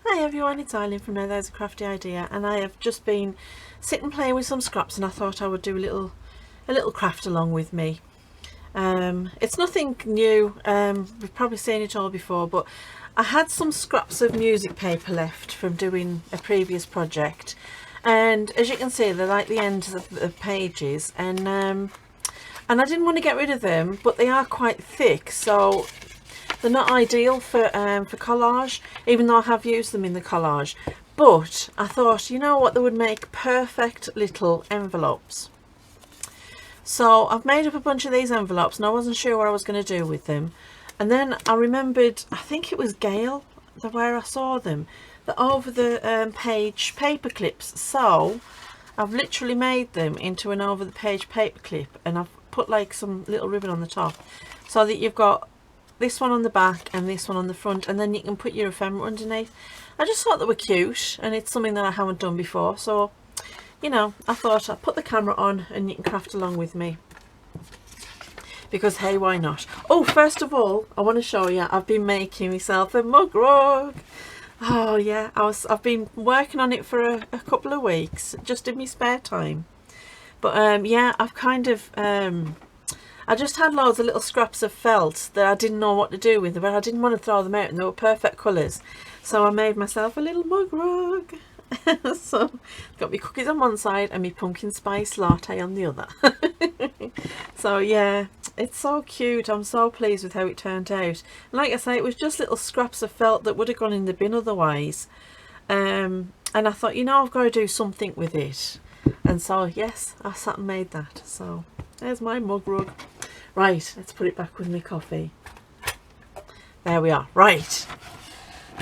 Hi everyone, it's Eileen from Now There's a Crafty Idea, and I have just been sitting playing with some scraps, and I thought I would do a little craft along with me. It's nothing new, we've probably seen it all before, but I had some scraps of music paper left from doing a previous project, and as you can see they're like the ends of the pages, and I didn't want to get rid of them, but they are quite thick, so they're not ideal for collage, even though I have used them in the collage. But I thought, you know what, they would make perfect little envelopes. So I've made up a bunch of these envelopes, and I wasn't sure what I was going to do with them. And then I remembered, I think it was Gayle, where I saw them, that over the page paper clips. So I've literally made them into an over the page paper clip, and I've put like some little ribbon on the top, so that you've got this one on the back and this one on the front, and then you can put your ephemera underneath. I just thought they were cute, and it's something that I haven't done before, so you know, I thought I'd put the camera on and you can craft along with me, because hey, why not? Oh, first of all, I want to show you, I've been making myself a mug rug. Oh yeah, I've been working on it for a couple of weeks, just in my spare time. But yeah, I've kind of I just had loads of little scraps of felt that I didn't know what to do with, but I didn't want to throw them out, and they were perfect colours. So I made myself a little mug rug. So got my cookies on one side and my pumpkin spice latte on the other. So yeah, it's so cute. I'm so pleased with how it turned out. Like I say, it was just little scraps of felt that would have gone in the bin otherwise. And I thought, you know, I've got to do something with it. And so yes, I sat and made that. So there's my mug rug. Right, let's put it back with my coffee. There we are. Right,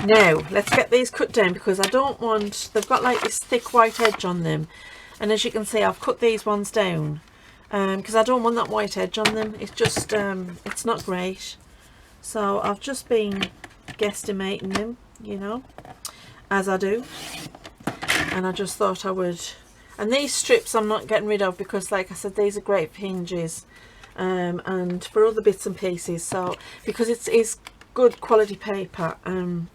now let's get these cut down, because I don't want, they've got like this thick white edge on them, and as you can see I've cut these ones down because I don't want that white edge on them. It's just it's not great. So I've just been guesstimating them, you know, as I do, and I just thought I would. And these strips I'm not getting rid of, because like I said, these are great for hinges and for other bits and pieces. So because it's good quality paper, and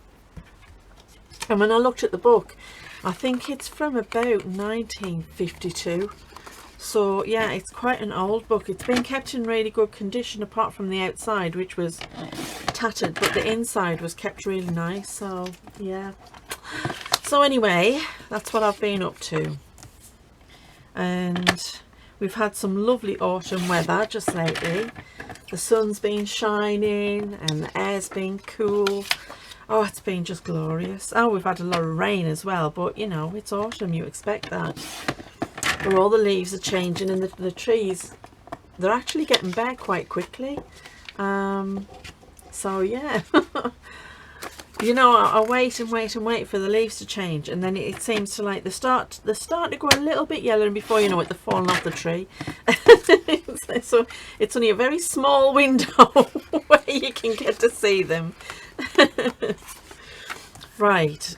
when I looked at the book, I think it's from about 1952. So yeah, it's quite an old book. It's been kept in really good condition, apart from the outside, which was tattered, but the inside was kept really nice. So yeah, so anyway, that's what I've been up to. And we've had some lovely autumn weather just lately. The sun's been shining and the air's been cool. Oh, it's been just glorious. Oh, we've had a lot of rain as well, but you know, it's autumn, you expect that. Where all the leaves are changing, and the trees, they're actually getting bare quite quickly. So yeah. You know, I wait and wait and wait for the leaves to change, and then it seems to like they're starting to go a little bit yellow, and before you know it, they're falling off the tree. So it's only a very small window where you can get to see them. Right.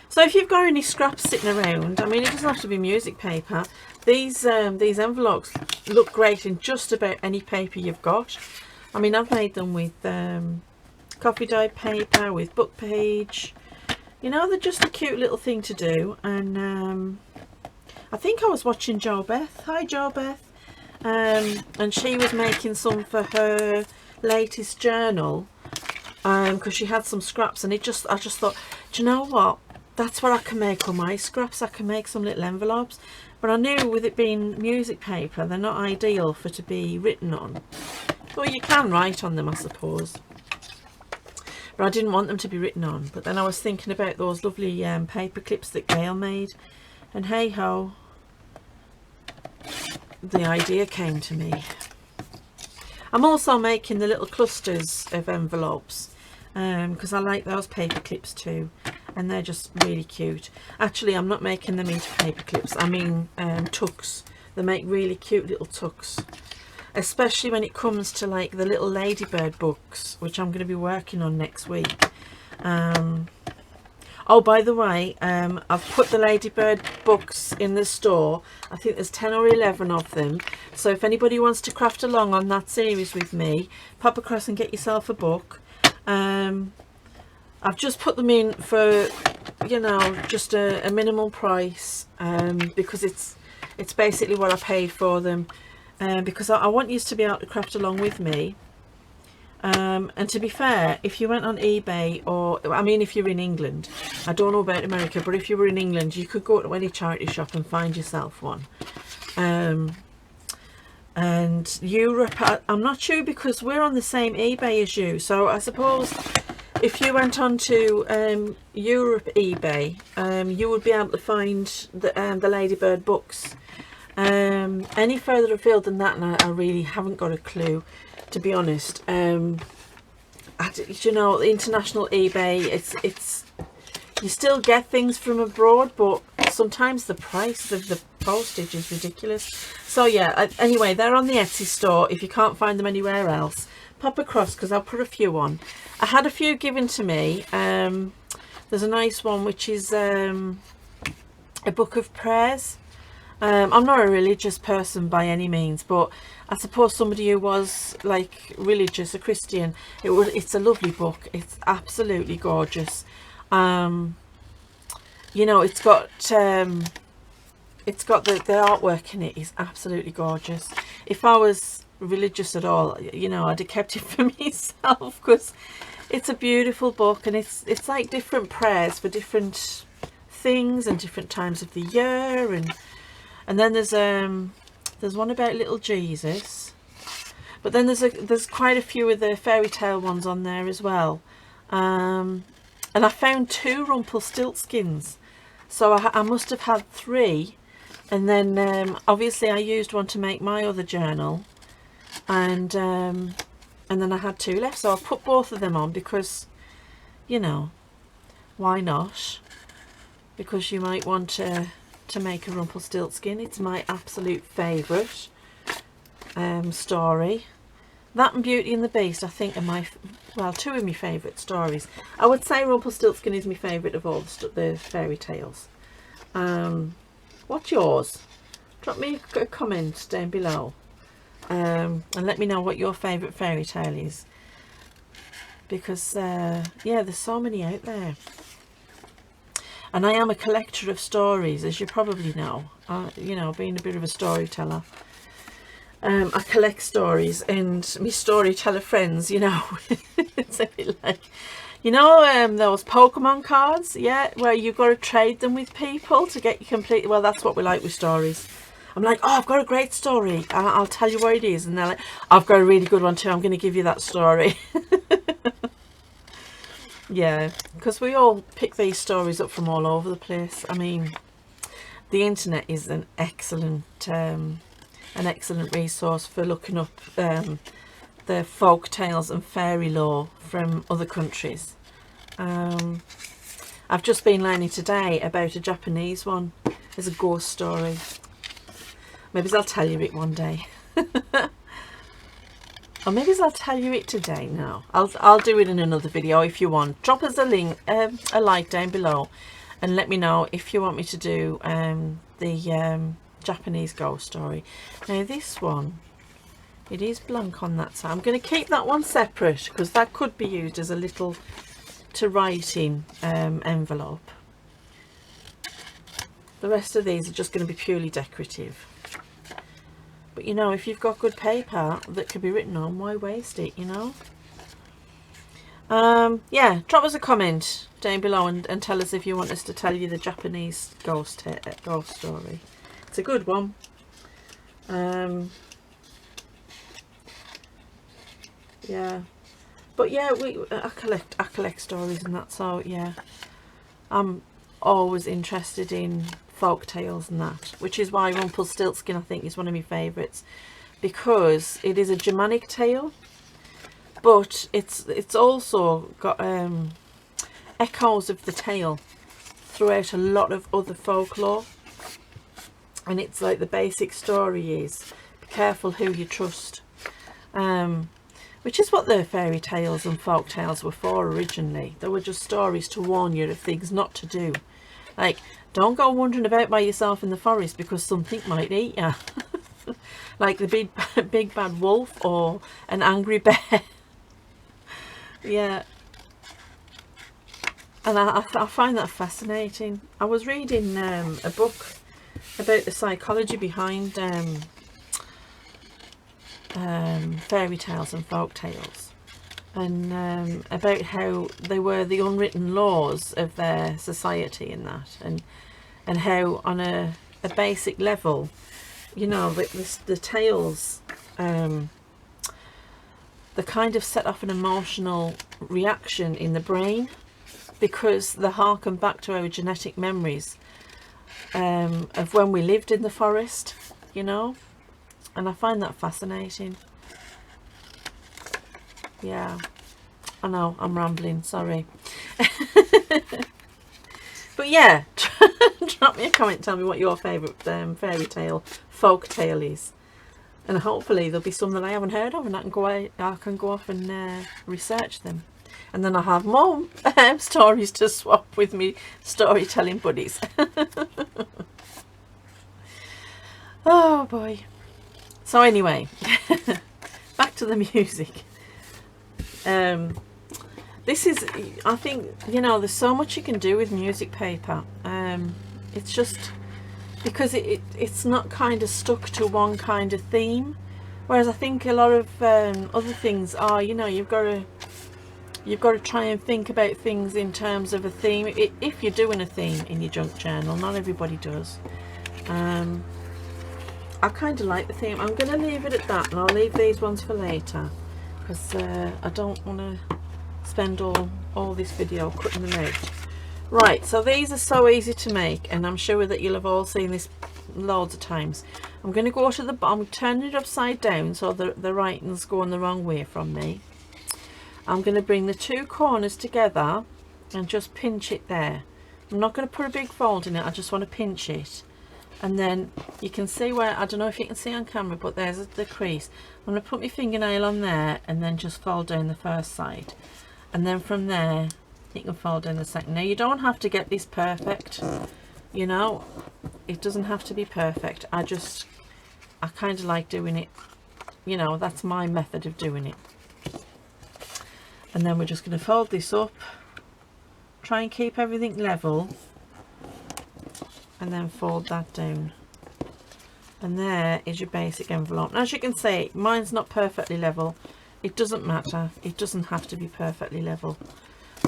So if you've got any scraps sitting around, I mean, it doesn't have to be music paper. These envelopes look great in just about any paper you've got. I mean, I've made them with coffee dyed paper, with book page. You know, they're just a cute little thing to do. And I think I was watching Jo Beth. Hi Jo Beth. And she was making some for her latest journal, because she had some scraps, and I just thought, do you know what, that's what I can make on my scraps. I can make some little envelopes. But I knew with it being music paper, they're not ideal for to be written on. Well, you can write on them, I suppose, but I didn't want them to be written on. But then I was thinking about those lovely paper clips that Gayle made, and hey ho, the idea came to me. I'm also making the little clusters of envelopes, because I like those paper clips too, and they're just really cute. Actually, I'm not making them into paper clips, I mean tucks. They make really cute little tucks, especially when it comes to like the little ladybird books, which I'm going to be working on next week. Oh, by the way, I've put the ladybird books in the store. I think there's 10 or 11 of them. So if anybody wants to craft along on that series with me, pop across and get yourself a book. I've just put them in for, you know, just a minimal price, because it's basically what I paid for them, because I want you to be able to craft along with me. And to be fair, if you went on eBay, or I mean if you're in England, I don't know about America, but if you were in England, you could go to any charity shop and find yourself one. And Europe, I'm not sure, because we're on the same eBay as you, so I suppose if you went on to Europe eBay, you would be able to find the Ladybird books. Any further afield than that, and I really haven't got a clue, to be honest. You know, the international eBay, it's you still get things from abroad, but sometimes the price of the postage is ridiculous. So yeah, anyway, they're on the Etsy store. If you can't find them anywhere else, pop across, because I'll put a few on. I had a few given to me. There's a nice one which is a book of prayers. I'm not a religious person by any means, but I suppose somebody who was like religious, a Christian, it's a lovely book. It's absolutely gorgeous. You know, it's got the artwork in it is absolutely gorgeous. If I was religious at all, you know, I'd have kept it for myself, because it's a beautiful book, and it's like different prayers for different things and different times of the year, and then there's one about little Jesus, but then there's quite a few of the fairy tale ones on there as well. And I found 2 Rumpelstiltskins, so I must have had 3, and then obviously I used one to make my other journal, and then I had 2 left, so I put both of them on, because, you know, why not? Because you might want to make a Rumpelstiltskin. It's my absolute favourite story. That and Beauty and the Beast, I think, are well, 2 of my favourite stories. I would say Rumpelstiltskin is my favourite of all the fairy tales. What's yours? Drop me a comment down below, and let me know what your favourite fairy tale is, because yeah, there's so many out there. And I am a collector of stories, as you probably know. You know, being a bit of a storyteller, I collect stories, and my storyteller friends, you know, it's a bit like, you know, those Pokemon cards, yeah, where you've got to trade them with people to get you complete. Well, that's what we like with stories. I'm like, oh, I've got a great story, I'll tell you what it is, and they're like, I've got a really good one too, I'm going to give you that story. Yeah, because we all pick these stories up from all over the place. I mean, the internet is an excellent resource for looking up the folk tales and fairy lore from other countries. I've just been learning today about a Japanese one. It's a ghost story. Maybe I'll tell you it one day. Or maybe I'll tell you it today. No, I'll do it in another video if you want. Drop us a link, a like down below, and let me know if you want me to do the Japanese ghost story. Now this one, it is blank on that side. I'm going to keep that one separate, because that could be used as a little to write in envelope. The rest of these are just going to be purely decorative. But you know, if you've got good paper that could be written on, why waste it, you know? Yeah, drop us a comment down below and tell us if you want us to tell you the Japanese ghost story. It's a good one. Yeah, but yeah, I collect stories and that, so yeah, I'm always interested in folk tales and that, which is why Rumpelstiltskin I think is one of my favourites, because it is a Germanic tale, but it's also got echoes of the tale throughout a lot of other folklore, and it's like the basic story is be careful who you trust, which is what the fairy tales and folk tales were for originally. They were just stories to warn you of things not to do, like don't go wandering about by yourself in the forest because something might eat you. Like the big bad wolf or an angry bear. Yeah. And I find that fascinating. I was reading a book about the psychology behind fairy tales and folk tales, and about how they were the unwritten laws of their society and that, and how on a basic level, you know, the tales they kind of set off an emotional reaction in the brain, because they harken back to our genetic memories of when we lived in the forest, you know. And I find that fascinating. Yeah, I know I'm rambling, sorry. But yeah, drop me a comment, tell me what your favourite fairy tale, folk tale is. And hopefully there'll be some that I haven't heard of, and I can go off and research them. And then I'll have more stories to swap with me storytelling buddies. Oh boy. So anyway, back to the music. This is, I think, you know, there's so much you can do with music paper. It's just because it's not kind of stuck to one kind of theme, whereas I think a lot of other things are, you know, you've got to try and think about things in terms of a theme. If you're doing a theme in your junk journal, not everybody does. I kind of like the theme. I'm going to leave it at that, and I'll leave these ones for later, because I don't want to spend all this video cutting them out. Right, so these are so easy to make, and I'm sure that you'll have all seen this loads of times. I'm going to go to the bottom, turn it upside down so the writing's going the wrong way from me. I'm going to bring the two corners together and just pinch it there. I'm not going to put a big fold in it, I just want to pinch it. And then you can see where, I don't know if you can see on camera, but there's the crease. I'm going to put my fingernail on there and then just fold down the first side. And then from there, you can fold down the second. Now you don't have to get this perfect, you know, it doesn't have to be perfect. I kind of like doing it, you know, that's my method of doing it. And then we're just going to fold this up, try and keep everything level, and then fold that down. And there is your basic envelope. And as you can see, mine's not perfectly level. It doesn't matter, it doesn't have to be perfectly level.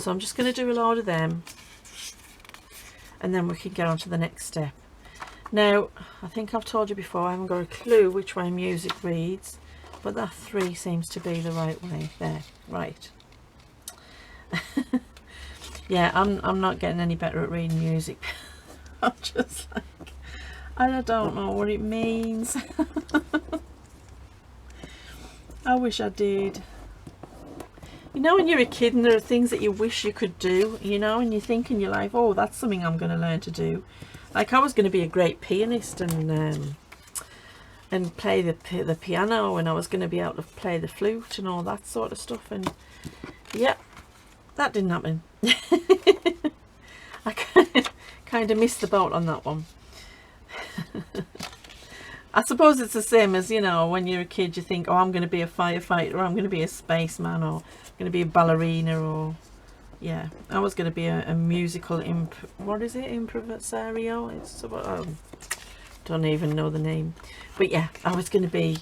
So I'm just going to do a load of them, and then we can get on to the next step. Now, I think I've told you before, I haven't got a clue which way music reads, but that 3 seems to be the right way. There, right. Yeah, I'm not getting any better at reading music. I'm just like, I don't know what it means. I wish I did. You know, when you're a kid and there are things that you wish you could do, you know, and you think in your life, oh, that's something I'm going to learn to do. Like, I was going to be a great pianist and play the piano, and I was going to be able to play the flute and all that sort of stuff. And yeah, that didn't happen. I kind of missed the boat on that one. I suppose it's the same as, you know, when you're a kid, you think, oh, I'm going to be a firefighter, or I'm going to be a spaceman, or I'm going to be a ballerina, or yeah, I was going to be a musical impresario. It's about, don't even know the name, but yeah, I was going to be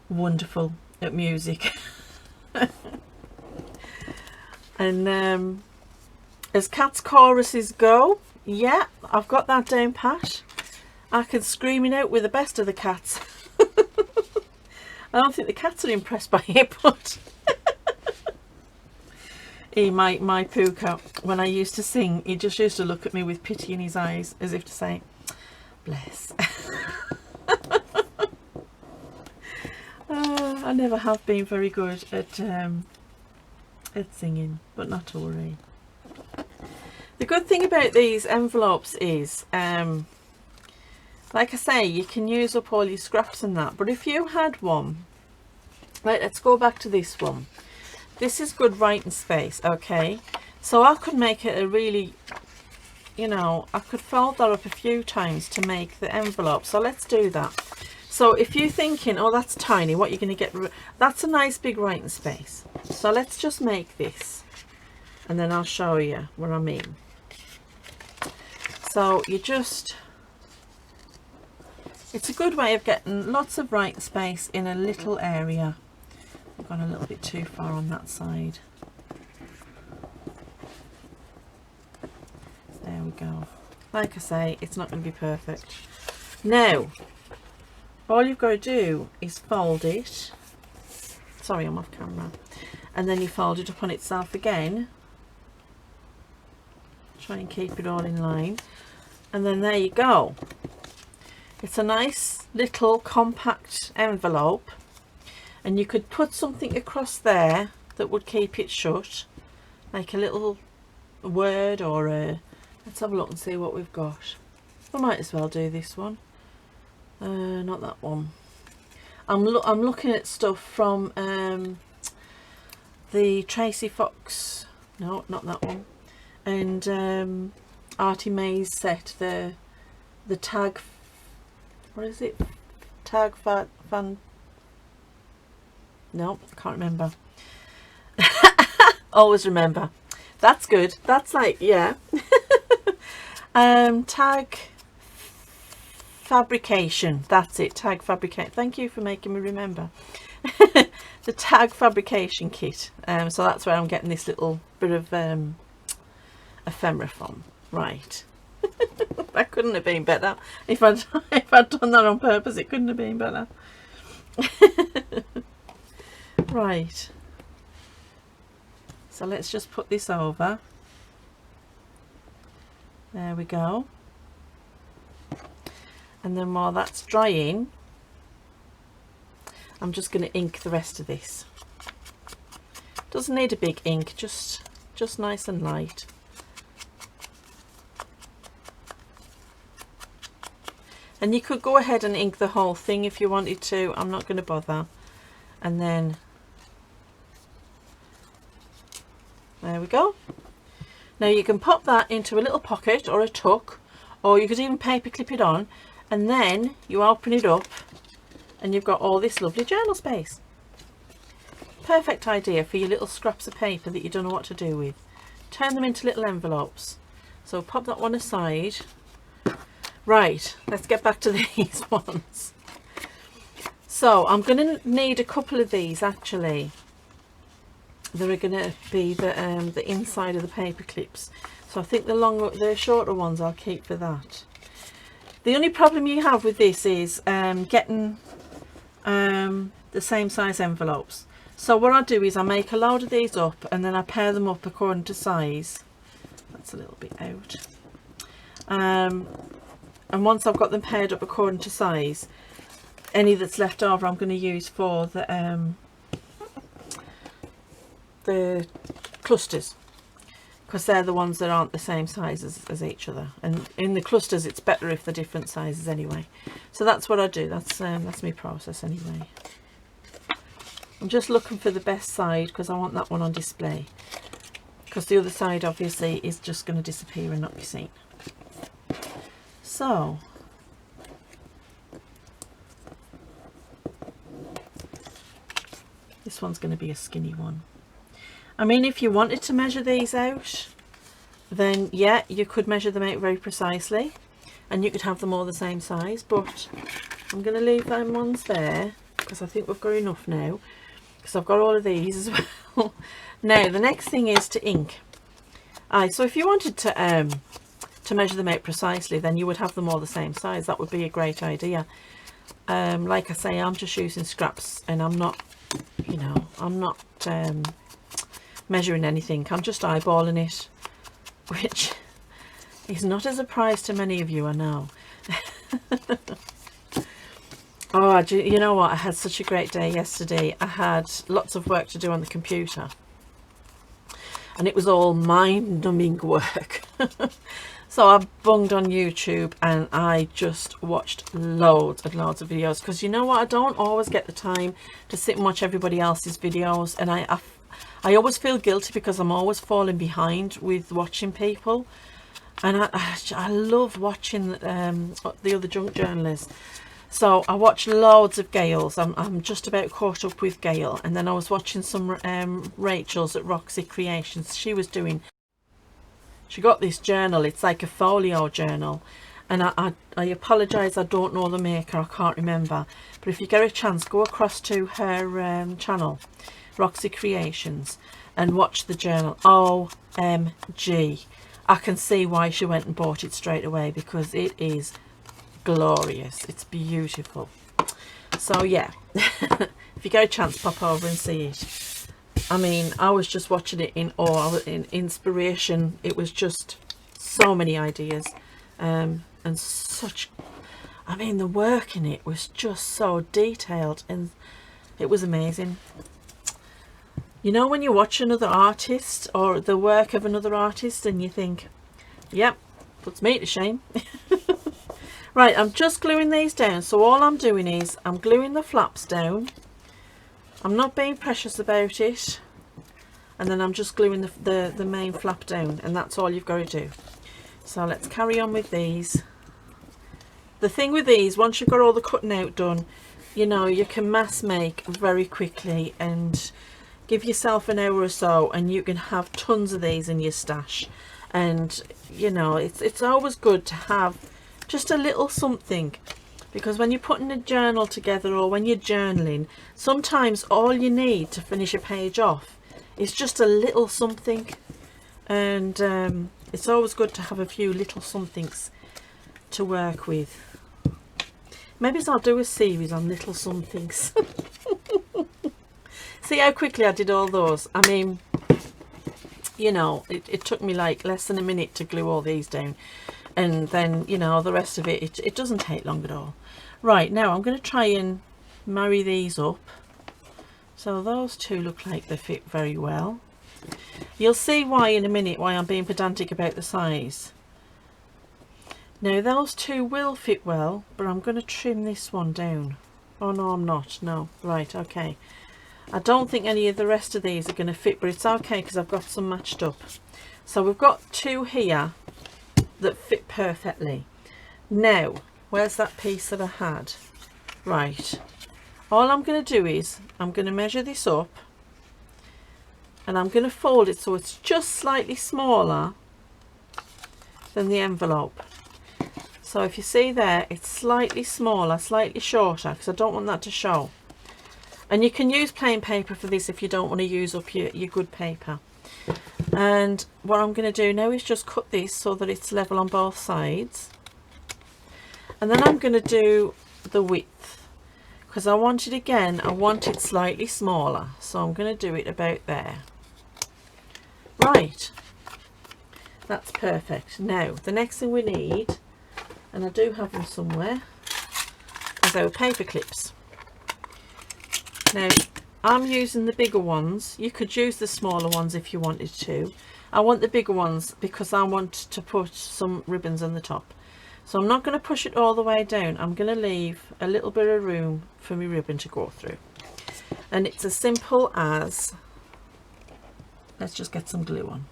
wonderful at music. And as cats choruses go, yeah, I've got that down pat. I can screaming out with the best of the cats. I don't think the cats are impressed by it, but my Puka, when I used to sing, he just used to look at me with pity in his eyes, as if to say, bless. I never have been very good at singing, but not to worry. The good thing about these envelopes is, like I say, you can use up all your scraps and that, but if you had one, right, let's go back to this one. This is good writing space, okay? So I could make it a really, you know, I could fold that up a few times to make the envelope. So let's do that. So if you're thinking, oh, that's tiny, what you're going to get, that's a nice big writing space. So let's just make this. and then I'll show you what I mean. So you just, it's a good way of getting lots of writing space in a little area. I've gone a little bit too far on that side. There we go. Like I say, it's not going to be perfect. Now, all you've got to do is fold it. Sorry, I'm off camera. And then you fold it up on itself again. Try and keep it all in line. And then there you go. It's a nice little compact envelope. And you could put something across there that would keep it shut. Like a little word or a... Let's have a look and see what we've got. I might as well do this one. Not that one. I'm looking at stuff from the Tracy Fox. No, not that one. And Artie May's set. The tag. What is it? Tag fan. No, I can't remember. Always remember. That's good. That's like, yeah. Tag fabrication. That's it. Tag fabrication. Thank you for making me remember. The tag fabrication kit. So that's where I'm getting this little bit of ephemera from. Right. That couldn't have been better. If I'd done that on purpose, it couldn't have been better. Right. So let's just put this over. There we go. And then while that's drying, I'm just going to ink the rest of this. Doesn't need a big ink, just nice and light. And you could go ahead and ink the whole thing if you wanted to. I'm not going to bother. And then there we go. Now you can pop that into a little pocket or a tuck, or you could even paper clip it on, and then you open it up and you've got all this lovely journal space. Perfect idea for your little scraps of paper that you don't know what to do with. Turn them into little envelopes. So pop that one aside. Right, let's get back to these ones. So I'm going to need a couple of these actually. They're going to be the inside of the paper clips. So I think the shorter ones I'll keep for that. The only problem you have with this is getting the same size envelopes. So what I do is I make a load of these up and then I pair them up according to size. That's a little bit out. And once I've got them paired up according to size, any that's left over I'm going to use for the clusters, because they're the ones that aren't the same size as each other, and in the clusters it's better if they're different sizes anyway. So that's what I do. That's my process anyway. I'm just looking for the best side because I want that one on display, because the other side obviously is just going to disappear and not be seen. So this one's going to be a skinny one. I mean, if you wanted to measure these out, then yeah, you could measure them out very precisely and you could have them all the same size, but I'm going to leave them ones there because I think we've got enough now, because I've got all of these as well. Now the next thing is to ink. So if you wanted to measure them out precisely, then you would have them all the same size. That would be a great idea. Like I say, I'm just using scraps and I'm not, you know, I'm not measuring anything. I'm just eyeballing it, which is not a surprise to many of you, I know. Oh, you know what, I had such a great day yesterday. I had lots of work to do on the computer and it was all mind-numbing work. So I bunged on YouTube and I just watched loads and loads of videos, because you know what, I don't always get the time to sit and watch everybody else's videos, and I always feel guilty because I'm always falling behind with watching people. And I love watching the other junk journalists. So I watched loads of Gayle's. I'm just about caught up with Gayle, and then I was watching some Rachel's at Roxy Creations. She got this journal. It's like a folio journal, and I apologise, I don't know the maker, I can't remember, but if you get a chance, go across to her channel, Roxy Creations, and watch the journal. OMG, I can see why she went and bought it straight away, because it is glorious. It's beautiful. So yeah, if you get a chance, pop over and see it. I mean, I was just watching it in awe, in inspiration. It was just so many ideas, and such, I mean, the work in it was just so detailed, and it was amazing. You know, when you watch another artist or the work of another artist and you think, yep, puts me to shame. Right, I'm just gluing these down. So all I'm doing is I'm gluing the flaps down. I'm not being precious about it. And then I'm just gluing the main flap down, and that's all you've got to do. So let's carry on with these. The thing with these, once you've got all the cutting out done, you know, you can mass make very quickly, and give yourself an hour or so and you can have tons of these in your stash. And you know, it's always good to have just a little something, because when you're putting a journal together or when you're journaling, sometimes all you need to finish a page off is just a little something. And it's always good to have a few little somethings to work with. Maybe I'll do a series on little somethings. See how quickly I did all those. I mean, you know, it took me like less than a minute to glue all these down, and then, you know, the rest of it doesn't take long at all. Right, now I'm going to try and marry these up. So those two look like they fit very well. You'll see why in a minute, why I'm being pedantic about the size. Now those two will fit well, but I'm going to trim this one down. Oh no, I'm not. No, right, okay. I don't think any of the rest of these are going to fit, but it's okay because I've got some matched up. So we've got two here that fit perfectly. Now, where's that piece that I had? Right, all I'm going to do is I'm going to measure this up, and I'm going to fold it so it's just slightly smaller than the envelope. So if you see there, it's slightly smaller, slightly shorter, because I don't want that to show. And you can use plain paper for this if you don't want to use up your good paper. And what I'm going to do now is just cut this so that it's level on both sides. And then I'm going to do the width, because I want it again, I want it slightly smaller. So I'm going to do it about there. Right, that's perfect. Now the next thing we need, and I do have them somewhere, is our paper clips. Now I'm using the bigger ones. You could use the smaller ones if you wanted to. I want the bigger ones because I want to put some ribbons on the top. So I'm not going to push it all the way down. I'm going to leave a little bit of room for my ribbon to go through. And it's as simple as, let's just get some glue on.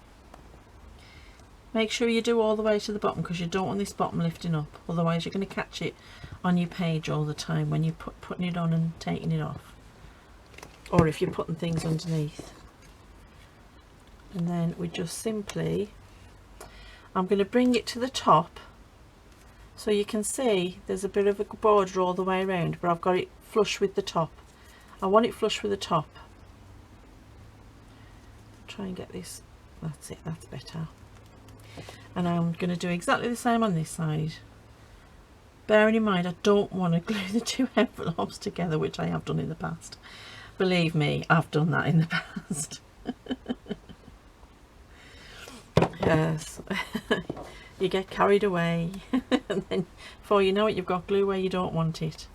Make sure you do all the way to the bottom, because you don't want this bottom lifting up, otherwise you're going to catch it on your page all the time when you're putting it on and taking it off, or if you're putting things underneath. And then we just simply, I'm going to bring it to the top so you can see there's a bit of a border all the way around, but I've got it flush with the top. I want it flush with the top. Try and get this, that's it, that's better. And I'm going to do exactly the same on this side, bearing in mind I don't want to glue the two envelopes together, which I have done in the past. Believe me, I've done that in the past. Yes. You get carried away and then before you know it, you've got glue where you don't want it.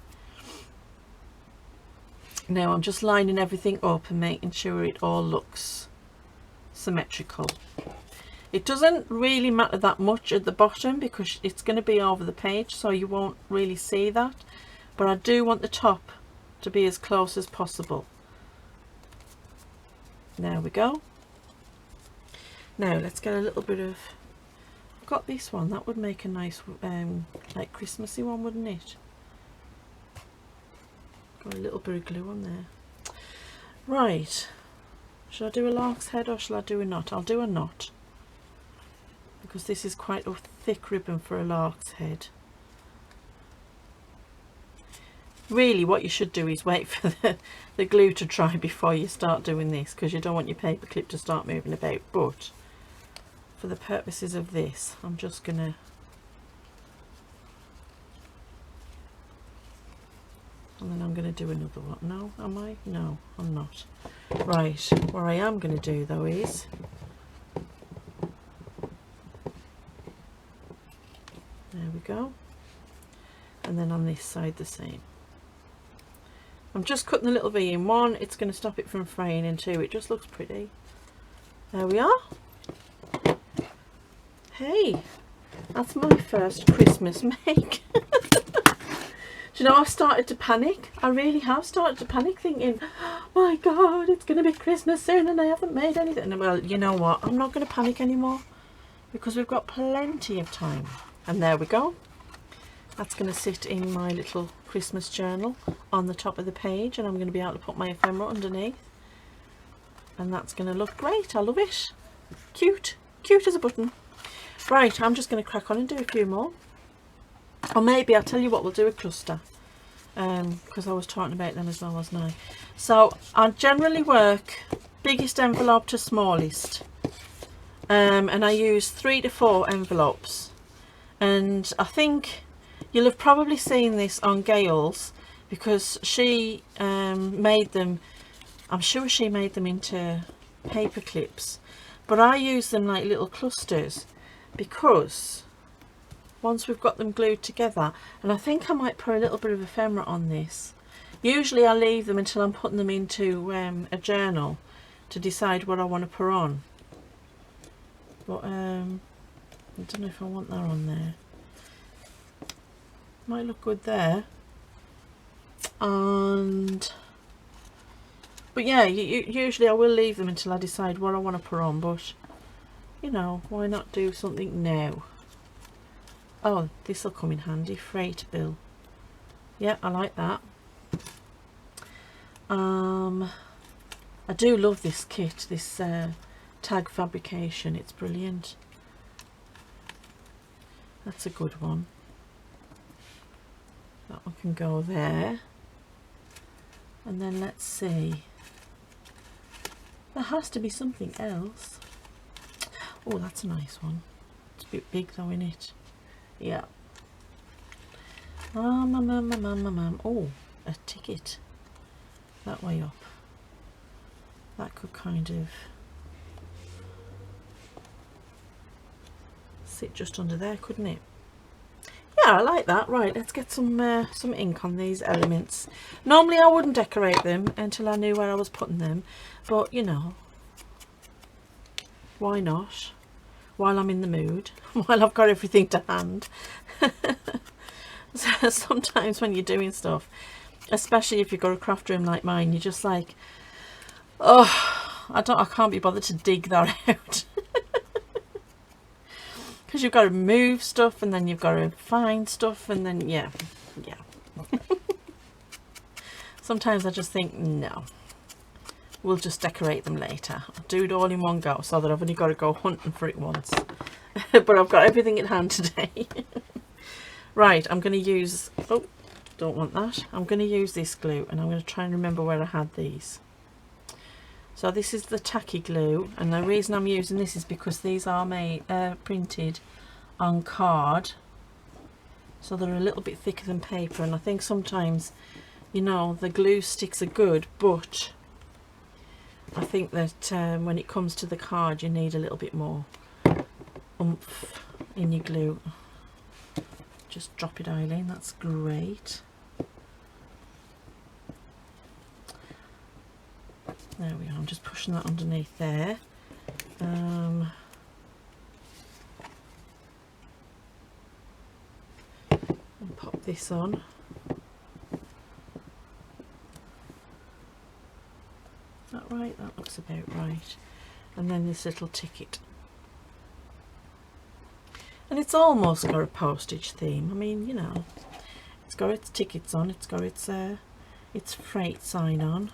Now I'm just lining everything up and making sure it all looks symmetrical. It doesn't really matter that much at the bottom because it's going to be over the page, so you won't really see that, but I do want the top to be as close as possible. There we go. Now let's get a little bit of, I've got this one, that would make a nice like Christmassy one, wouldn't it? Got a little bit of glue on there. Right, should I do a lark's head or shall I do a knot? I'll do a knot, because this is quite a thick ribbon for a lark's head. Really what you should do is wait for the glue to dry before you start doing this, because you don't want your paper clip to start moving about. But for the purposes of this, I'm just gonna and then I'm gonna do another one. No, am I? No, I'm not. Right, what I am gonna do though is there we go, and then on this side the same. I'm just cutting the little V in. One, it's going to stop it from fraying, and two, it just looks pretty. There we are. Hey, that's my first Christmas make. Do you know, I've started to panic. I really have started to panic, thinking, oh my God, it's going to be Christmas soon and I haven't made anything. Well, you know what? I'm not going to panic anymore, because we've got plenty of time. And there we go. That's going to sit in my little Christmas journal on the top of the page, and I'm going to be able to put my ephemera underneath, and that's going to look great. I love it. Cute, cute as a button. Right, I'm just going to crack on and do a few more, or maybe I'll tell you what, we'll do a cluster, because I was talking about them as well, wasn't I? So I generally work biggest envelope to smallest, and I use 3 to 4 envelopes, and I think you'll have probably seen this on Gayle's, because she made them, I'm sure she made them into paper clips, but I use them like little clusters, because once we've got them glued together, and I think I might put a little bit of ephemera on this. Usually I leave them until I'm putting them into a journal to decide what I want to put on, but I don't know if I want that on there. Might look good there, and but yeah, usually I will leave them until I decide what I want to put on, but you know, why not do something now? Oh, this will come in handy. Freight bill. Yeah, I like that. I do love this kit, this tag fabrication. It's brilliant. That's a good one. That one can go there, and then let's see, there has to be something else. Oh, that's a nice one. It's a bit big though, isn't it? Yeah. Oh, a ticket that way up. That could kind of sit just under there, couldn't it? Yeah, I like that. Right, let's get some ink on these elements. Normally I wouldn't decorate them until I knew where I was putting them, but you know, why not? While I'm in the mood, while I've got everything to hand. So sometimes when you're doing stuff, especially if you've got a craft room like mine, you're just like, oh, I can't be bothered to dig that out. Because you've got to move stuff, and then you've got to find stuff, and then yeah. Sometimes I just think, no, we'll just decorate them later. I'll do it all in one go, so that I've only got to go hunting for it once. But I've got everything in hand today. Right, I'm going to use, oh, don't want that. I'm going to use this glue, and I'm going to try and remember where I had these. So this is the tacky glue, and the reason I'm using this is because these are made printed on card, so they're a little bit thicker than paper, and I think sometimes, you know, the glue sticks are good, but I think that when it comes to the card, you need a little bit more oomph in your glue. Just drop it, Eileen, that's great. There we are, I'm just pushing that underneath there. And pop this on. Is that right? That looks about right. And then this little ticket. And it's almost got a postage theme. I mean, you know, it's got its tickets on, it's got its its freight sign on.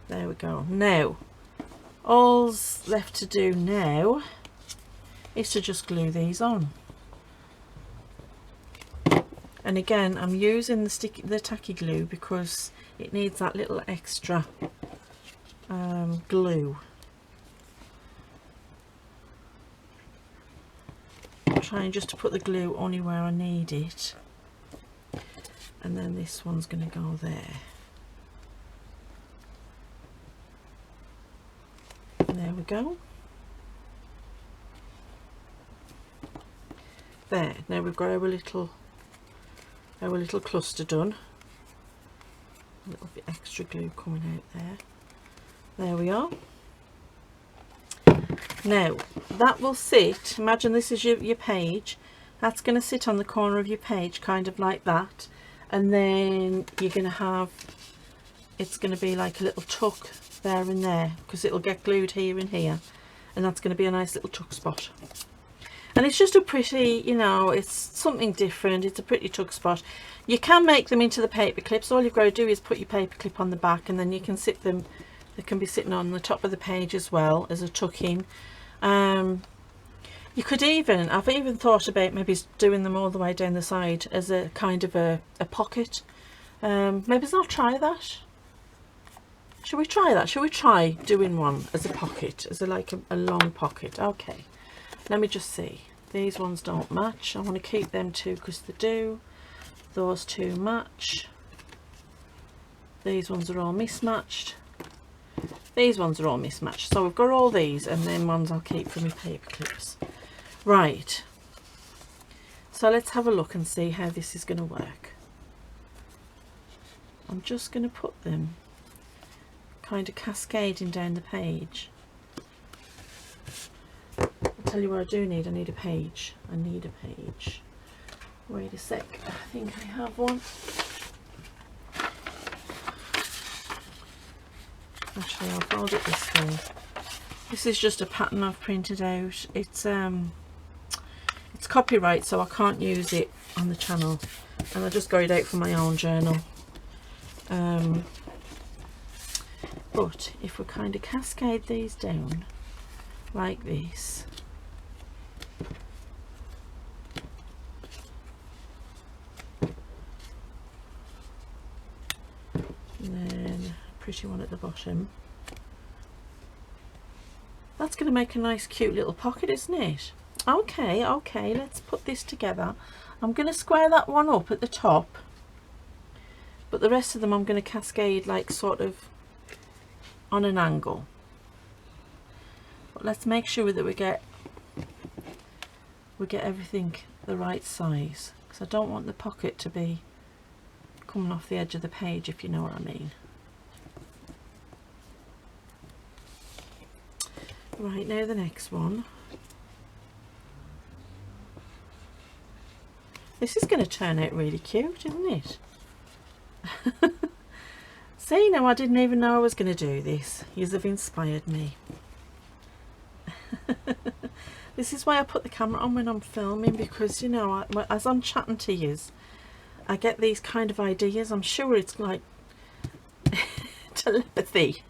There we go. Now all's left to do now is to just glue these on. And again, I'm using the tacky glue because it needs that little extra glue. I'm trying just to put the glue only where I need it, and then this one's going to go there. There we go. There. Now we've got our little cluster done. A little bit extra glue coming out there. There we are. Now that will sit, imagine this is your page, that's going to sit on the corner of your page kind of like that, and then you're going to have, it's going to be like a little tuck there and there because it'll get glued here and here, and that's going to be a nice little tuck spot. And it's just a pretty, you know, it's something different, it's a pretty tuck spot. You can make them into the paper clips. All you've got to do is put your paper clip on the back, and then you can sit them, they can be sitting on the top of the page as well as a tuck in. You could even, I've even thought about maybe doing them all the way down the side as a kind of a pocket. Maybe I'll try that. Should we try that? Should we try doing one as a pocket, as like a long pocket? Okay. Let me just see. These ones don't match. I want to keep them two because they do. Those two match. These ones are all mismatched. These ones are all mismatched. So we've got all these, and then ones I'll keep for my paper clips. Right. So let's have a look and see how this is going to work. I'm just going to put them kind of cascading down the page. Tell you what I do need. I need a page. I need a page. Wait a sec. I think I have one. Actually, I'll fold it this way. This is just a pattern I've printed out. It's copyright, so I can't use it on the channel, and I just got it out for my own journal. But if we kind of cascade these down like this, and then a pretty one at the bottom, that's going to make a nice cute little pocket, isn't it? Okay, okay, let's put this together. I'm going to square that one up at the top, but the rest of them I'm going to cascade like sort of on an angle. But let's make sure that we get everything the right size, because I don't want the pocket to be coming off the edge of the page, if you know what I mean. Right, now the next one. This is going to turn out really cute, isn't it? See, now I didn't even know I was going to do this. Yous have inspired me. This is why I put the camera on when I'm filming, because, you know, as I'm chatting to yous, I get these kind of ideas. I'm sure it's like telepathy.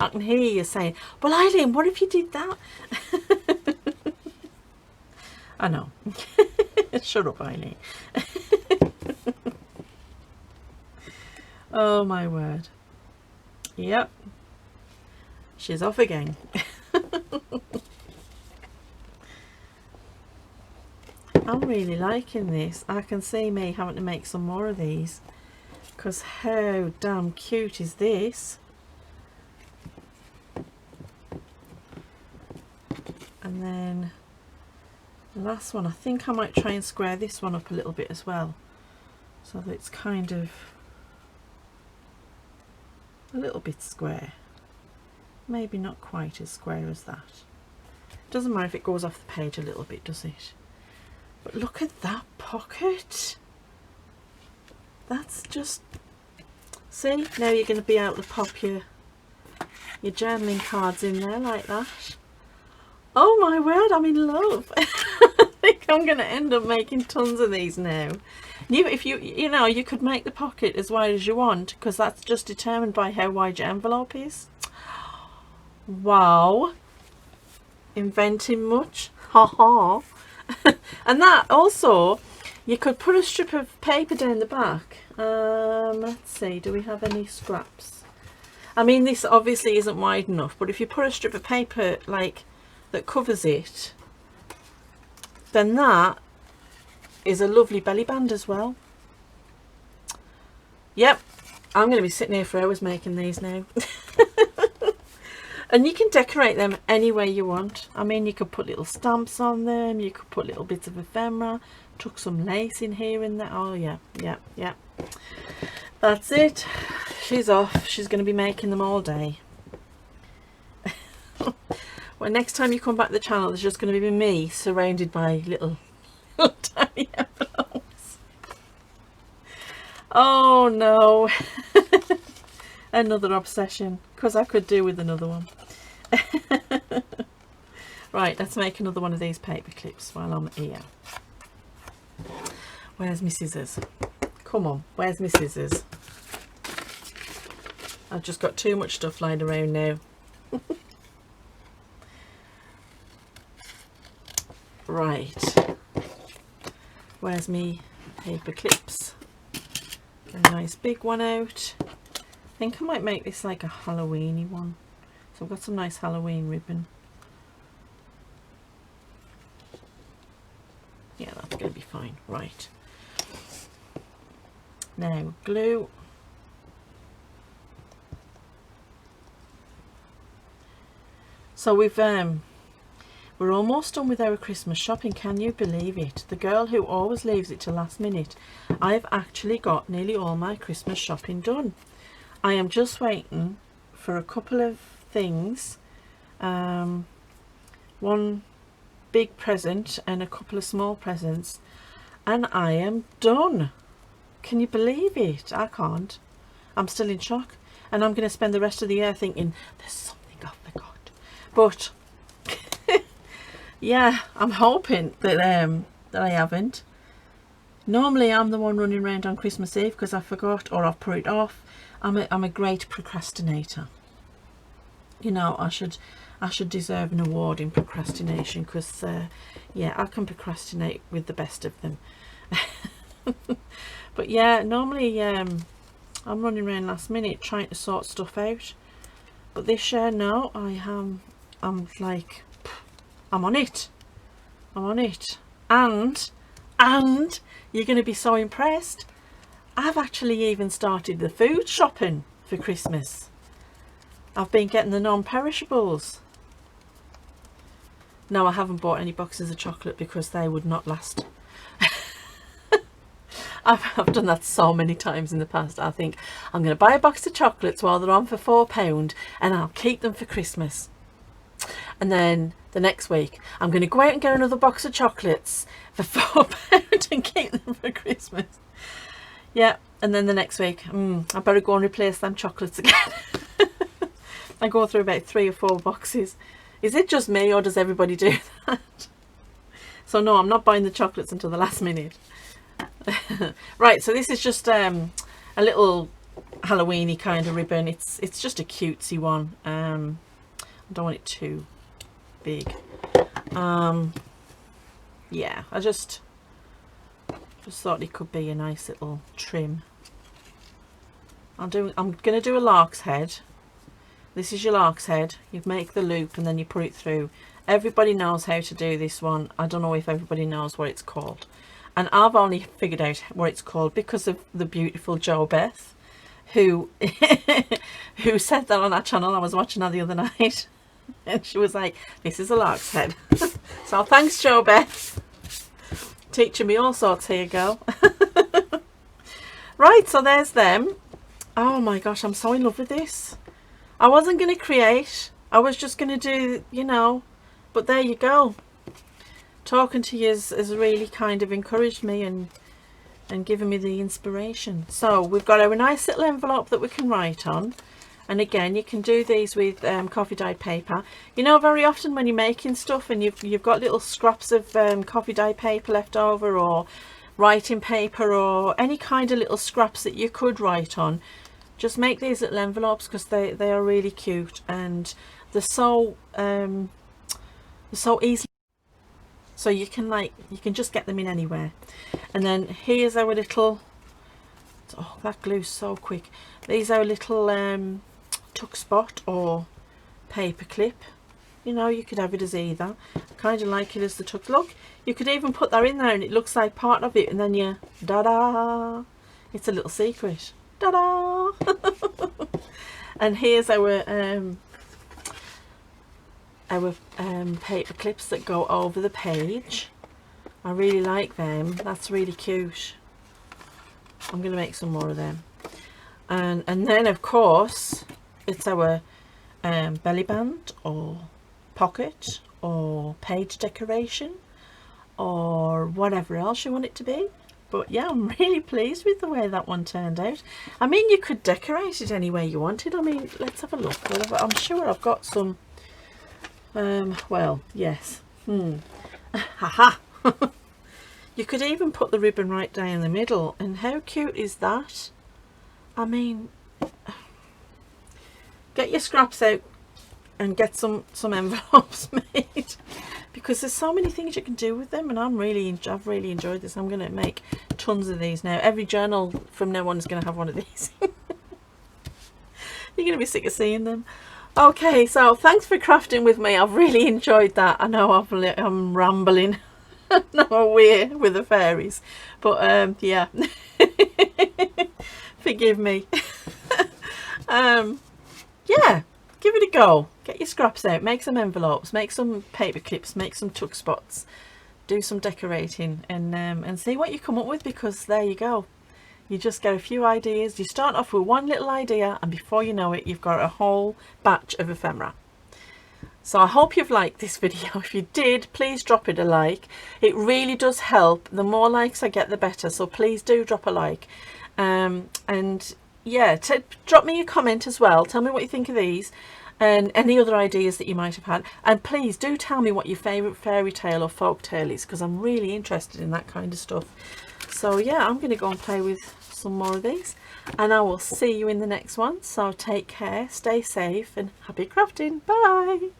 I can hear you saying, well, Eileen, what if you did that? I know. Shut up, Eileen. Oh my word. Yep. She's off again. I'm really liking this. I can see me having to make some more of these, because how damn cute is this? And then the last one, I think I might try and square this one up a little bit as well, so that it's kind of a little bit square. Maybe not quite as square as that. Doesn't matter if it goes off the page a little bit, does it? But look at that pocket. That's just, see, now you're going to be able to pop your journaling cards in there like that. Oh my word, I'm in love. I think I'm going to end up making tons of these now. If you know, you could make the pocket as wide as you want, because that's just determined by how wide your envelope is. Wow, inventing much. Ha ha. And that also, you could put a strip of paper down the back. Let's see, do we have any scraps? I mean, this obviously isn't wide enough, but if you put a strip of paper like that covers it, then that is a lovely belly band as well. Yep, I'm going to be sitting here for hours making these now. And you can decorate them any way you want. I mean, you could put little stamps on them, you could put little bits of ephemera, tuck some lace in here and there. Oh yeah, yeah, yeah. That's it. She's off. She's going to be making them all day. Well, next time you come back to the channel, there's just going to be me surrounded by little tiny envelopes. Oh no. Another obsession, because I could do with another one. Right, let's make another one of these paper clips while I'm here. Where's my scissors? Come on, where's my scissors? I've just got too much stuff lying around now. Right, where's me paper clips? Get a nice big one out. I think I might make this like a Halloweeny one. So I've got some nice Halloween ribbon. Yeah, that's going to be fine. Right. Now glue. So we're almost done with our Christmas shopping. Can you believe it? The girl who always leaves it to last minute. I've actually got nearly all my Christmas shopping done. I am just waiting for a couple of things. One big present and a couple of small presents, and I am done. Can you believe it? I can't. I'm still in shock, and I'm going to spend the rest of the year thinking there's something I forgot. But yeah, I'm hoping that that I haven't. Normally I'm the one running around on Christmas Eve because I forgot or I've put it off. I'm a great procrastinator. You know, I should deserve an award in procrastination, because yeah, I can procrastinate with the best of them. But yeah, normally I'm running around last minute trying to sort stuff out, but this year no, I'm like, I'm on it, and you're going to be so impressed. I've actually even started the food shopping for Christmas. I've been getting the non-perishables. No, I haven't bought any boxes of chocolate because they would not last. I've done that so many times in the past. I think I'm going to buy a box of chocolates while they're on for £4 and I'll keep them for Christmas. And then the next week I'm going to go out and get another box of chocolates for £4 and keep them for Christmas. Yeah, and then the next week, I better go and replace them chocolates again. I go through about 3 or 4 boxes. Is it just me, or does everybody do that? So no, I'm not buying the chocolates until the last minute. Right, so this is just a little Halloweeny kind of ribbon. It's just a cutesy one. I don't want it too big. Yeah, I just thought it could be a nice little trim. I'm going to do a lark's head. This is your lark's head. You make the loop and then you put it through. Everybody knows how to do this one. I don't know if everybody knows what it's called, and I've only figured out what it's called because of the beautiful Jo Beth, who who said that on our channel. I was watching her the other night and she was like, this is a lark's head. So thanks, Jo Beth, teaching me all sorts here, girl. Right, so there's them. Oh my gosh, I'm so in love with this. I wasn't going to create, I was just going to do, you know, but there you go. Talking to you has really kind of encouraged me and given me the inspiration. So we've got our nice little envelope that we can write on. And again, you can do these with coffee dyed paper. You know, very often when you're making stuff and you've got little scraps of coffee dyed paper left over, or writing paper or any kind of little scraps that you could write on, just make these little envelopes, because they are really cute, and they're so easy, so you can just get them in anywhere. And then here's our little, oh, that glue's so quick. These are little tuck spot or paper clip. You know, you could have it as either. I kind of like it as the tuck. Look, you could even put that in there and it looks like part of it, and then you, da-da, it's a little secret. Ta-da! And here's our paper clips that go over the page. I really like them. That's really cute. I'm going to make some more of them. And then of course it's our belly band or pocket or page decoration or whatever else you want it to be. But yeah, I'm really pleased with the way that one turned out. I mean, you could decorate it any way you wanted. I mean, let's have a look. I'm sure I've got some, well, yes. Haha. You could even put the ribbon right down the middle, and how cute is that? I mean, get your scraps out and get some envelopes made, because there's so many things you can do with them, and I've really enjoyed this. I'm going to make tons of these now. Every journal from now on is going to have one of these. You're going to be sick of seeing them. Okay, so thanks for crafting with me. I've really enjoyed that. I know I'm rambling. No, we're with the fairies, but yeah. Forgive me. Yeah, give it a go. Get your scraps out, make some envelopes, make some paper clips, make some tuck spots, do some decorating, and see what you come up with, because there you go. You just get a few ideas. You start off with one little idea, and before you know it, you've got a whole batch of ephemera. So I hope you've liked this video. If you did, please drop it a like. It really does help. The more likes I get, the better. So please do drop a like. And yeah, drop me a comment as well. Tell me what you think of these and any other ideas that you might have had. And please do tell me what your favourite fairy tale or folk tale is, because I'm really interested in that kind of stuff. So yeah, I'm going to go and play with some more of these, and I will see you in the next one. So take care, stay safe, and happy crafting. Bye.